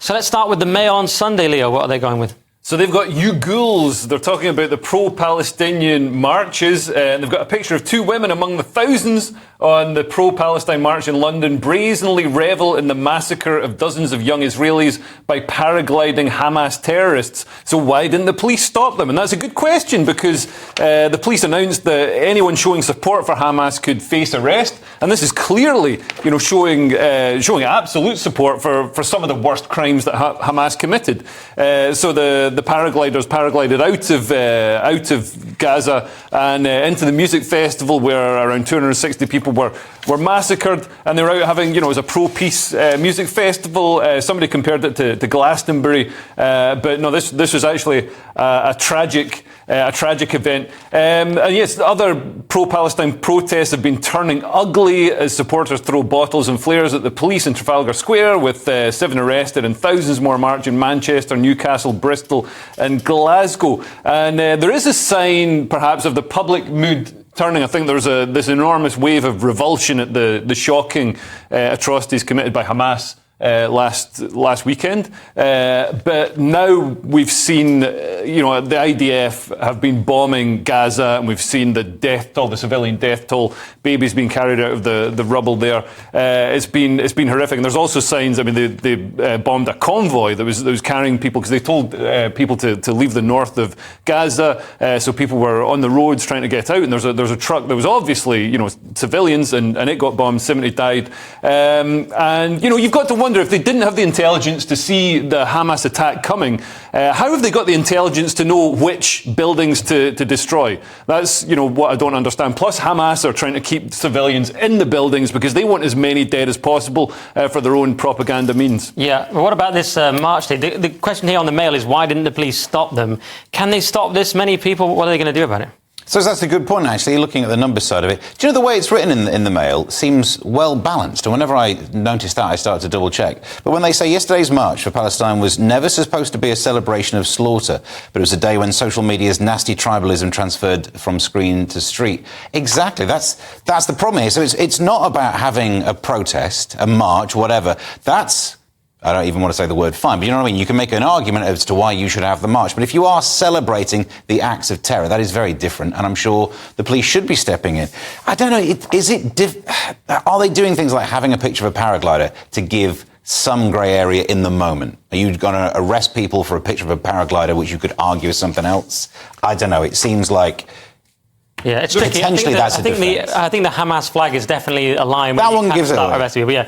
So let's start with the Mail on Sunday, Leo. What are they going with? So they've got you ghouls. They're talking about the pro-Palestinian marches. And they've got a picture of two women among the thousands on the pro-Palestine march in London brazenly revel in the massacre of dozens of young Israelis by paragliding Hamas terrorists. So why didn't the police stop them? And that's a good question, because the police announced that anyone showing support for Hamas could face arrest. And this is clearly, showing absolute support for some of the worst crimes that Hamas committed. So the paragliders paraglided out of Gaza and into the music festival, where around 260 people were massacred, and they were out having, it was a pro-peace music festival. Somebody compared it to Glastonbury, but no, this was actually a tragic event. And yes, other pro-Palestine protests have been turning ugly as supporters throw bottles and flares at the police in Trafalgar Square, with 7 arrested and thousands more march in Manchester, Newcastle, Bristol and Glasgow. And there is a sign, perhaps, of the public mood turning. I think there's this enormous wave of revulsion at the shocking atrocities committed by Hamas last weekend. But now we've seen, the IDF have been bombing Gaza, and we've seen the death toll, the civilian death toll, babies being carried out of the rubble there. It's been horrific. And there's also signs. I mean, they bombed a convoy that was carrying people, because they told people to leave the north of Gaza. So people were on the roads trying to get out, and there's a truck that was obviously, civilians, and it got bombed. 70 died. And you've got to wonder, if they didn't have the intelligence to see the Hamas attack coming, how have they got the intelligence to know which buildings to destroy? That's, what I don't understand. Plus, Hamas are trying to keep civilians in the buildings because they want as many dead as possible for their own propaganda means. Yeah. Well, what about this march day? The question here on the Mail is, why didn't the police stop them? Can they stop this many people? What are they going to do about it? So that's a good point, actually, looking at the numbers side of it. Do you know the way it's written in the Mail seems well balanced? And whenever I notice that, I start to double check. But when they say yesterday's march for Palestine was never supposed to be a celebration of slaughter, but it was a day when social media's nasty tribalism transferred from screen to street. Exactly. That's the problem here. So it's not about having a protest, a march, whatever. I don't even want to say the word fine, but you know what I mean? You can make an argument as to why you should have the march. But if you are celebrating the acts of terror, that is very different, and I'm sure the police should be stepping in. I don't know, are they doing things like having a picture of a paraglider to give some grey area in the moment? Are you going to arrest people for a picture of a paraglider, which you could argue is something else? I don't know. It seems like... Yeah, it's tricky. I think the Hamas flag is definitely a line. That one gives it away. Yeah.